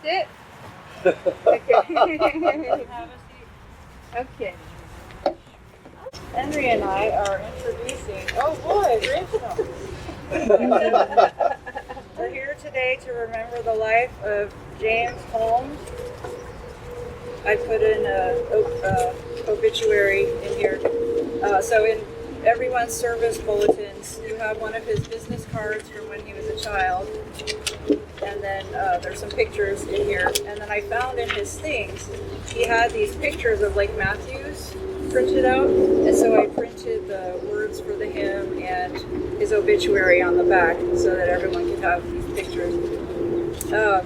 It? Okay. Okay. Henry and I are introducing. Oh boy, Rachel. We're here today to remember the life of James Holmes. I put in a obituary in here. So in everyone's service bulletins, you have one of his business cards from when he was a child. And then there's some pictures in here. And then I found in his things, he had these pictures of Lake Matthews printed out. And so I printed the words for the hymn and his obituary on the back so that everyone could have these pictures.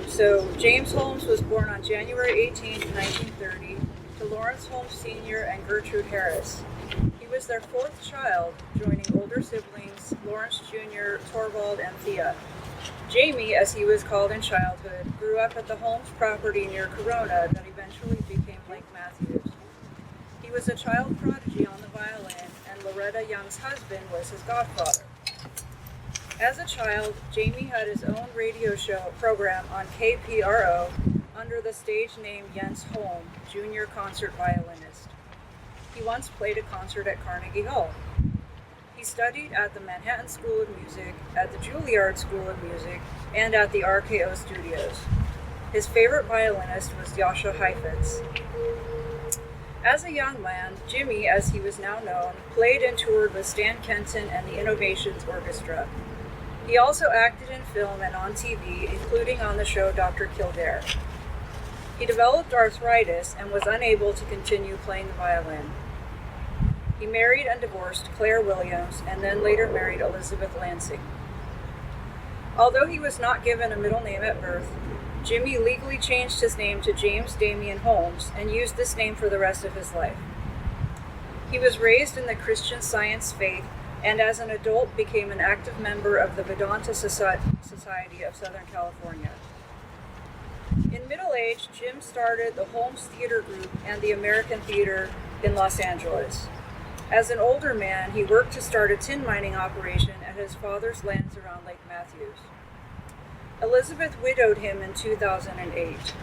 So James Holmes was born on January 18, 1930 to Lawrence Holmes Sr. and Gertrude Harris. He was their fourth child, joining older siblings Lawrence Jr., Torvald, and Thea. Jamie, as he was called in childhood, grew up at the Holmes property near Corona that eventually became Lake Matthews. He was a child prodigy on the violin, and Loretta Young's husband was his godfather. As a child, Jamie had his own radio show program on KPRO under the stage name Jens Holm, junior concert violinist. He once played a concert at Carnegie Hall. He studied at the Manhattan School of Music, at the Juilliard School of Music, and at the RKO Studios. His favorite violinist was Jascha Heifetz. As a young man, Jimmy, as he was now known, played and toured with Stan Kenton and the Innovations Orchestra. He also acted in film and on TV, including on the show Dr. Kildare. He developed arthritis and was unable to continue playing the violin. He married and divorced Claire Williams and then later married Elizabeth Lansing. Although he was not given a middle name at birth, Jimmy legally changed his name to James Damian Holmes and used this name for the rest of his life. He was raised in the Christian Science faith and as an adult became an active member of the Vedanta Society of Southern California. In middle age, Jim started the Holmes Theater Group and the American Theater in Los Angeles. As an older man, he worked to start a tin mining operation at his father's lands around Lake Matthews. Elizabeth widowed him in 2008.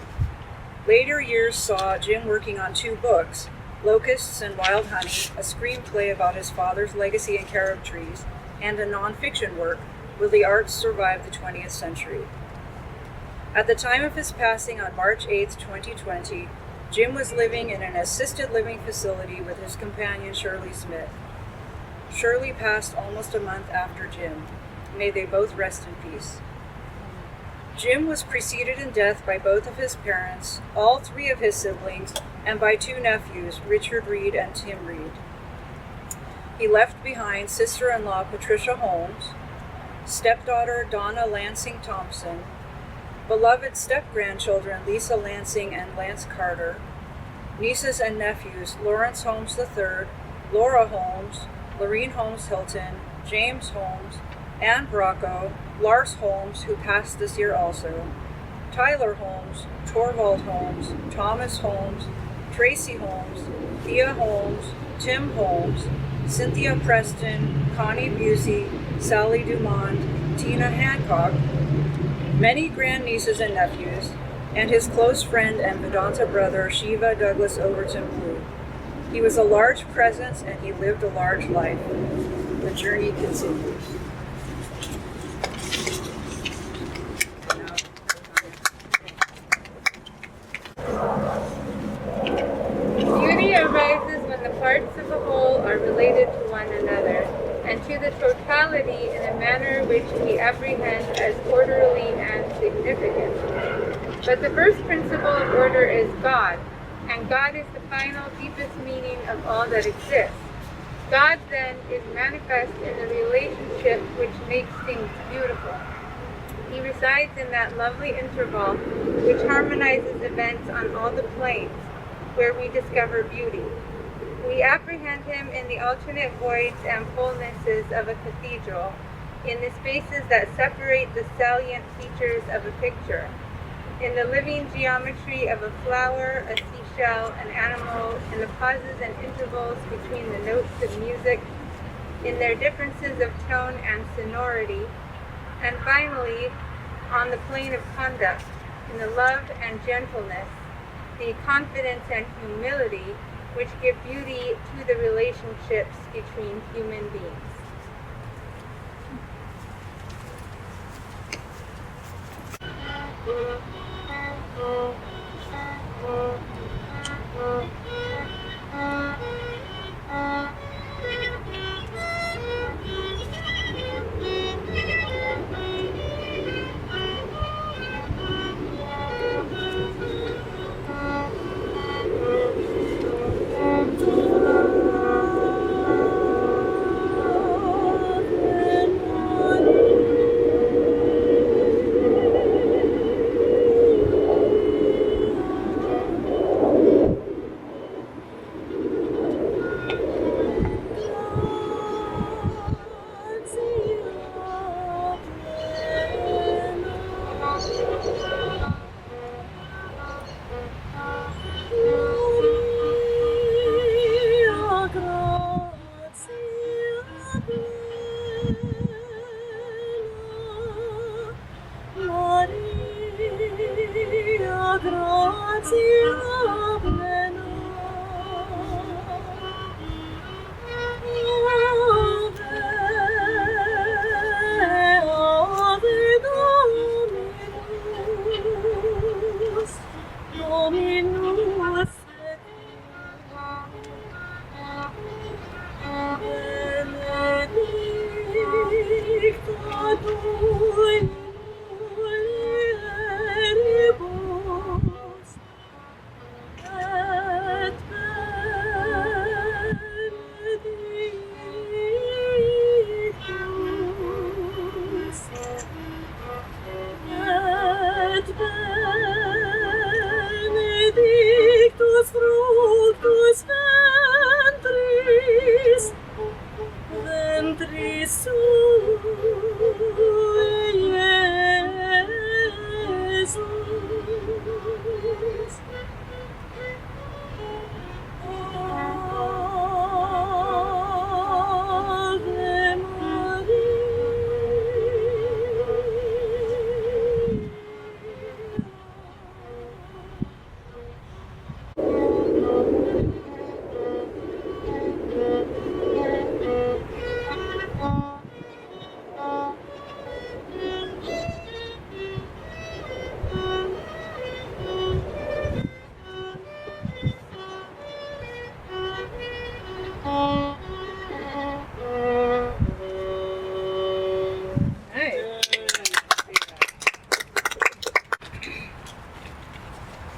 Later years saw Jim working on 2 books, Locusts and Wild Honey, a screenplay about his father's legacy in carob trees, and a non-fiction work, Will the Arts Survive the 20th Century? At the time of his passing on March 8, 2020, Jim was living in an assisted living facility with his companion Shirley Smith. Shirley passed almost a month after Jim. May they both rest in peace. Jim was preceded in death by both of his parents, all 3 of his siblings, and by 2 nephews, Richard Reed and Tim Reed. He left behind sister-in-law Patricia Holmes, stepdaughter Donna Lansing Thompson, beloved step-grandchildren Lisa Lansing and Lance Carter, nieces and nephews Lawrence Holmes III, Laura Holmes, Lorene Holmes Hilton, James Holmes, Anne Bracco, Lars Holmes, who passed this year also, Tyler Holmes, Torvald Holmes, Thomas Holmes, Tracy Holmes, Thea Holmes, Tim Holmes, Cynthia Preston, Connie Busey, Sally Dumond, Tina Hancock, many grandnieces and nephews, and his close friend and Vedanta brother Shiva Douglas Overton Blue. He was a large presence and he lived a large life. The journey continues. Beauty arises when the parts of a whole are related to one another, and to the totality in a manner which we apprehend as orderly and significant. But the first principle of order is God, and God is the final, deepest meaning of all that exists. God, then, is manifest in the relationship which makes things beautiful. He resides in that lovely interval which harmonizes events on all the planes, where we discover beauty. We apprehend him in the alternate voids and fullnesses of a cathedral, in the spaces that separate the salient features of a picture, in the living geometry of a flower, a seashell, an animal, in the pauses and intervals between the notes of music, in their differences of tone and sonority, and finally, on the plane of conduct, in the love and gentleness, the confidence and humility which give beauty to the relationships between human beings.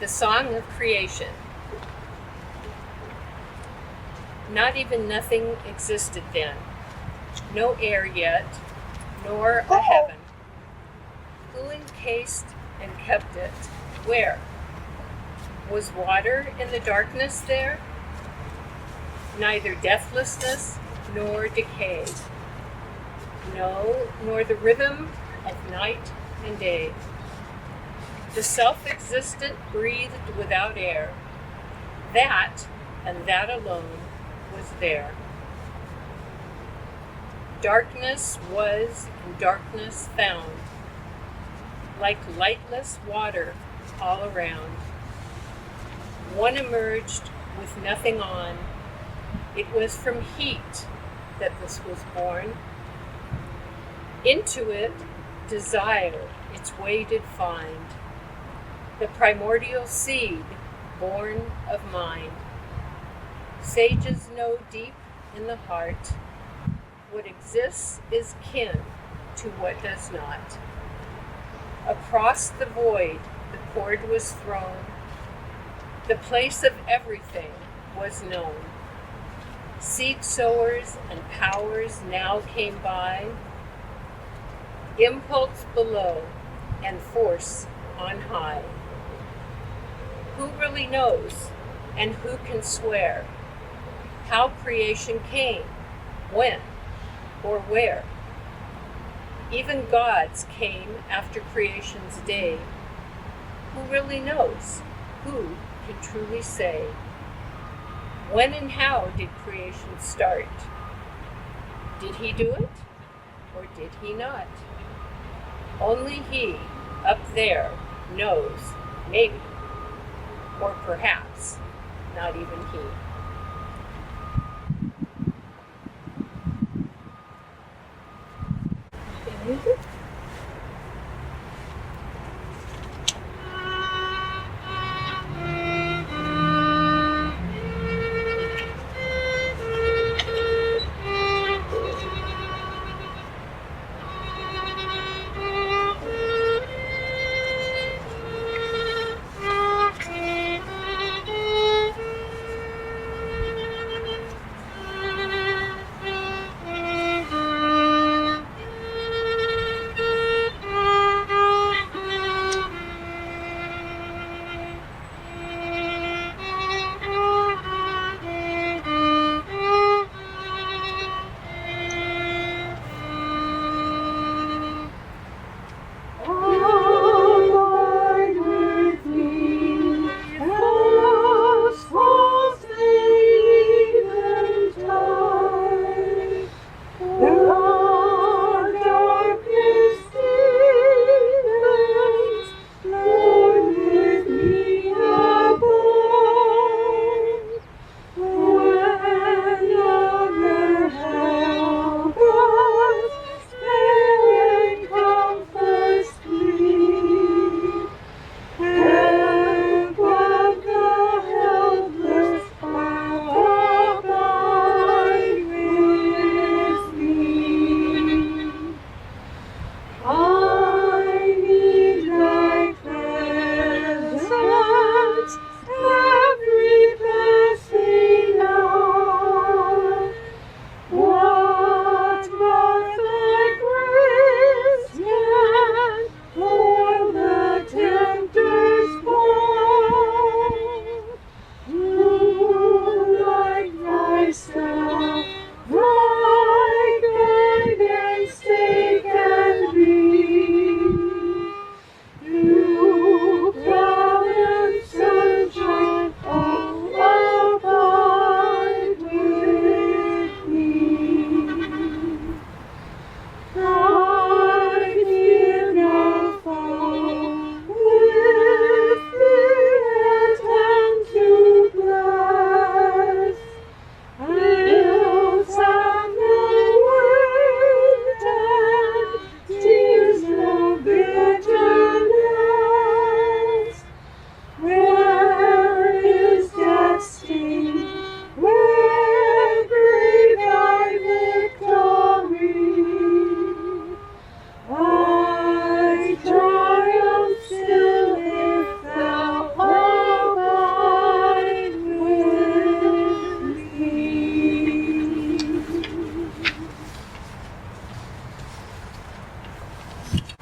The Song of Creation. Not even nothing existed then, no air yet, nor a heaven. Who encased and kept it? Where? Was water in the darkness there? Neither deathlessness nor decay. No, nor the rhythm of night and day. The self-existent breathed without air. That, and that alone, was there. Darkness was and darkness found, like lightless water all around. One emerged with nothing on. It was from heat that this was born. Into it, desire its way did find. The primordial seed, born of mind. Sages know deep in the heart, what exists is kin to what does not. Across the void, the cord was thrown. The place of everything was known. Seed sowers and powers now came by, impulse below and force on high. Who really knows and who can swear how creation came, when, or where? Even gods came after creation's day. Who really knows? Who can truly say? When and how did creation start? Did he do it, or did he not? Only he, up there, knows, maybe, or perhaps not even he. Music?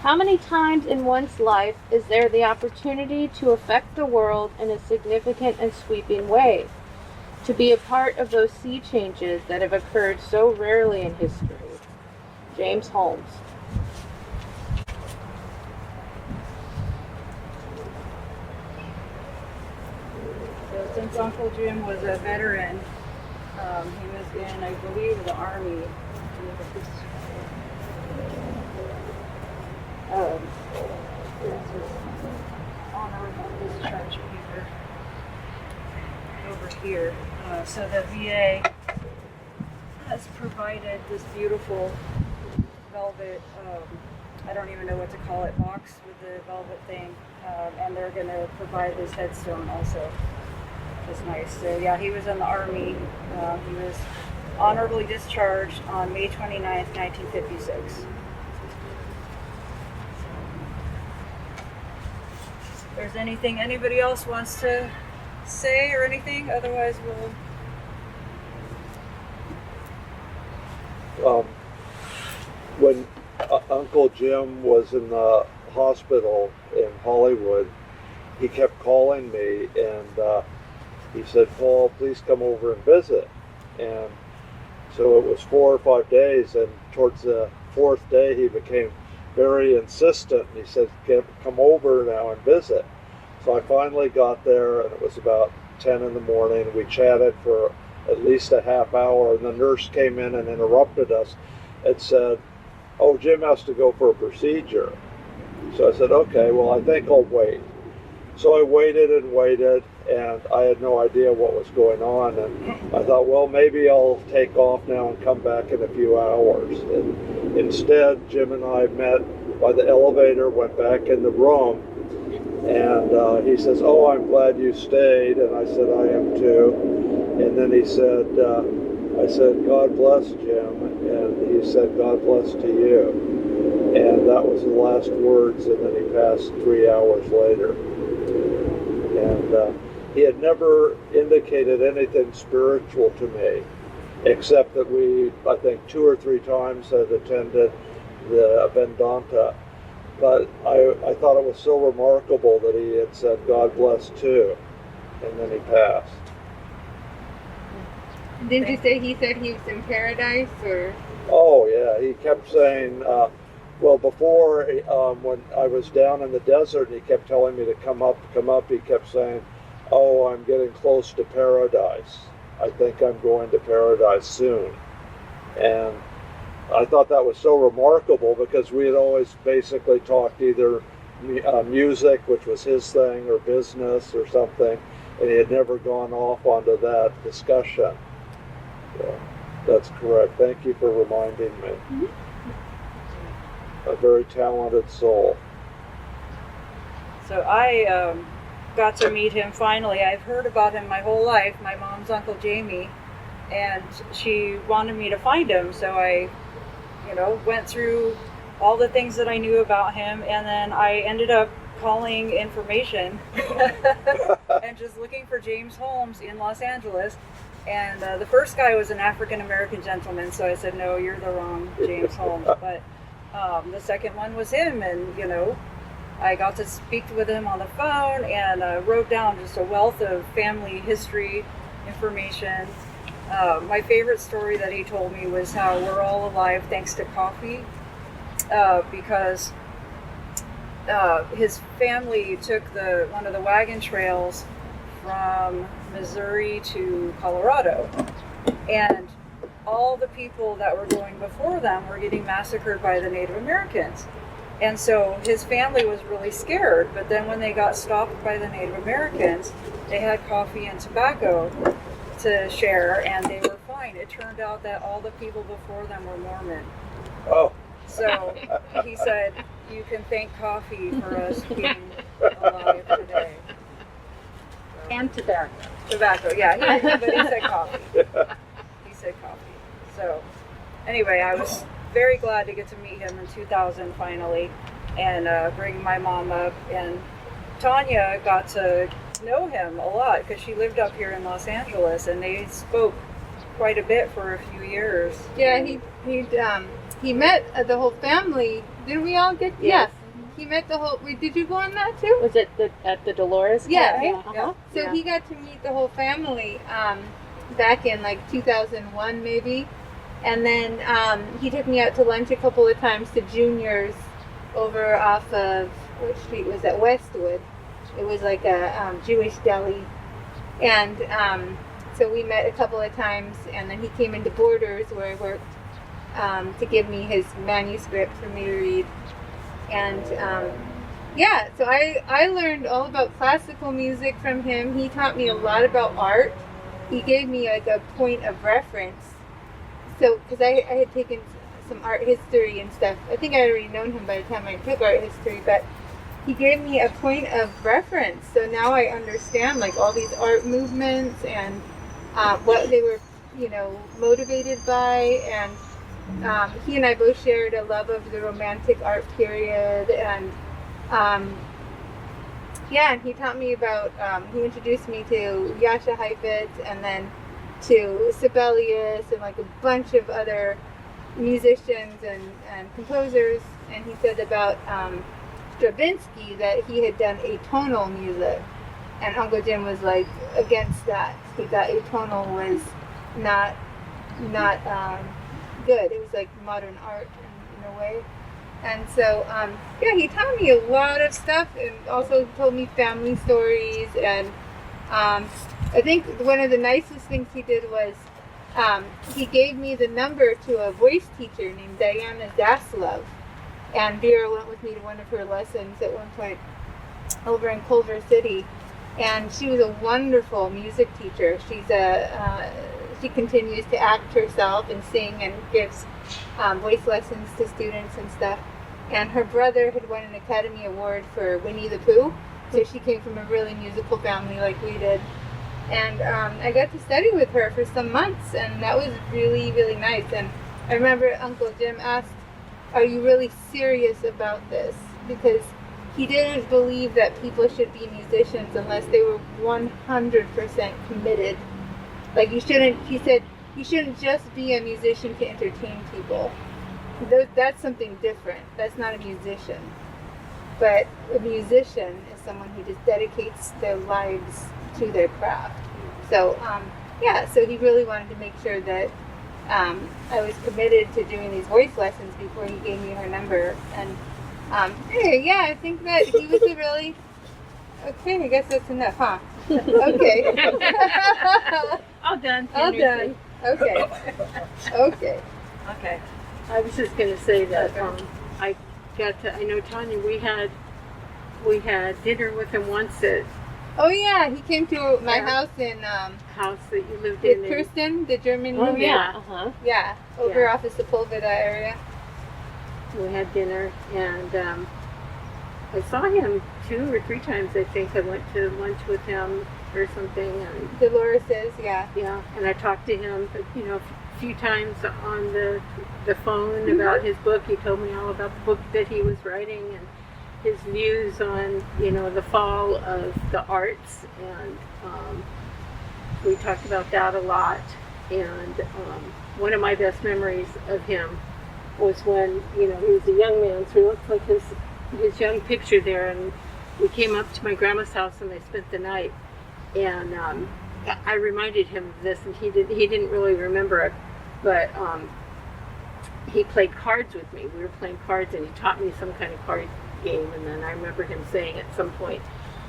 How many times in one's life is there the opportunity to affect the world in a significant and sweeping way? To be a part of those sea changes that have occurred so rarely in history. James Holmes. So since Uncle Jim was a veteran, he was in, I believe, the Army. This is honorable discharge paper over here. So the VA has provided this beautiful velvet, I don't even know what to call it, box with the velvet thing, and they're going to provide this headstone also, which is nice. So yeah, he was in the Army. He was honorably discharged on May 29th, 1956. there's anything anybody else wants to say or anything, otherwise we'll... When Uncle Jim was in the hospital in Hollywood, he kept calling me, and he said, "Paul, please come over and visit." And so it was 4 or 5 days, and towards the 4th day he became very insistent, and he said, "Come over now and visit." So I finally got there, and it was about 10 in the morning. We chatted for at least a half hour, and the nurse came in and interrupted us and said, "Oh, Jim has to go for a procedure." So I said, "Okay, well, I think I'll wait." So I waited and waited, and I had no idea what was going on. And I thought, well, maybe I'll take off now and come back in a few hours. And instead, Jim and I met by the elevator, went back in the room, and he says, "Oh, I'm glad you stayed." And I said, "I am too." And then he said, I said, "God bless, Jim." And he said, "God bless to you." And that was the last words, and then he passed 3 hours later. And he had never indicated anything spiritual to me, except that we, I think, 2 or 3 times had attended the Vedanta. But I thought it was so remarkable that he had said, "God bless too," and then he passed. Didn't you say he said he was in paradise, or? Oh yeah, he kept saying, well, before, when I was down in the desert, and he kept telling me to come up, he kept saying, "Oh, I'm getting close to paradise. I think I'm going to paradise soon." And I thought that was so remarkable, because we had always basically talked either music, which was his thing, or business or something, and he had never gone off onto that discussion. So that's correct. Thank you for reminding me. Mm-hmm. A very talented soul. So I got to meet him finally. I've heard about him my whole life. My mom's Uncle Jamie, and she wanted me to find him, so I went through all the things that I knew about him, and then I ended up calling information and just looking for James Holmes in Los Angeles. And the first guy was an African-American gentleman, so I said, "No, you're the wrong James Holmes." But the second one was him, and I got to speak with him on the phone, and wrote down just a wealth of family history information. My favorite story that he told me was how we're all alive thanks to coffee, because his family took one of the wagon trails from Missouri to Colorado, and all the people that were going before them were getting massacred by the Native Americans. And so his family was really scared, but then when they got stopped by the Native Americans, they had coffee and tobacco to share, and they were fine. It turned out that all the people before them were Mormon. Oh. So he said, "You can thank coffee for us being alive today." And tobacco. Tobacco, yeah, but he said coffee. He said coffee. So anyway, I was very glad to get to meet him in 2000 finally, and bring my mom up. And Tanya got to know him a lot because she lived up here in Los Angeles, and they spoke quite a bit for a few years. Yeah, he met the whole family. Didn't we all get? Yes. Yeah. He met the whole. Did you go on that too? Was it at the Dolores Yeah. Cafe? Yeah. So Yeah. he got to meet the whole family back in like 2001 maybe, and then he took me out to lunch a couple of times to Junior's over off of, which street was that? Westwood. It was like a Jewish deli, and so we met a couple of times, and then he came into Borders where I worked to give me his manuscript for me to read. And so I learned all about classical music from him. He taught me a lot about art. He gave me like a point of reference. So, because I had taken some art history and stuff. I think I had already known him by the time I took art history, but he gave me a point of reference. So now I understand like all these art movements and what they were, motivated by. And he and I both shared a love of the Romantic art period, and Yeah, and he taught me about, he introduced me to Yasha Heifetz and then to Sibelius and like a bunch of other musicians and composers. And he said about Stravinsky that he had done atonal music. And Uncle Jim was like against that. He thought atonal was not good. It was like modern art in a way. And so, yeah, he taught me a lot of stuff and also told me family stories. And I think one of the nicest things he did was he gave me the number to a voice teacher named Diana Daslov. And Vera went with me to one of her lessons at one point over in Culver City. And she was a wonderful music teacher. She continues to act herself and sing and gives voice lessons to students and stuff. And her brother had won an Academy Award for Winnie the Pooh, so she came from a really musical family like we did. And I got to study with her for some months, and that was really, really nice. And I remember Uncle Jim asked, "Are you really serious about this?" Because he didn't believe that people should be musicians unless they were 100% committed. Like he said, you shouldn't just be a musician to entertain people. That's something different. That's not a musician. But a musician is someone who just dedicates their lives to their craft. So, yeah, so he really wanted to make sure that I was committed to doing these voice lessons before he gave me her number. And anyway, yeah, I think that he was a really... Okay, I guess that's enough, huh? Okay. All done. All done. Okay. Okay. Okay. I was just going to say that I know Tanya. We had dinner with him once at Oh yeah, he came to my house in house that you lived with in. Kirsten, the German Oh roommate. yeah. Uh-huh. Yeah, over Yeah. off of Sepulveda area. We had dinner, and I saw him 2 or 3 times. I think I went to lunch with him or something, and Dolores says, yeah. and I talked to him, a few times on the phone about his book. He told me all about the book that he was writing and his views on the fall of the arts, and we talked about that a lot. And one of my best memories of him was when he was a young man, so he looks like his young picture there, and we came up to my grandma's house and I spent the night, and I reminded him of this, and he didn't really remember it, but he played cards with me. We were playing cards and he taught me some kind of card game, and then I remember him saying at some point,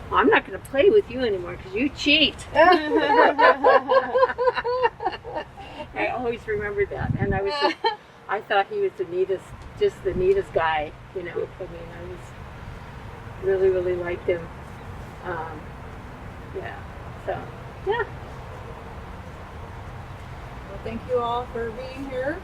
"Well, I'm not going to play with you anymore because you cheat." I always remembered that, and I thought he was the neatest guy. I mean, I was really, really liked him. Yeah. So, yeah. Well, thank you all for being here.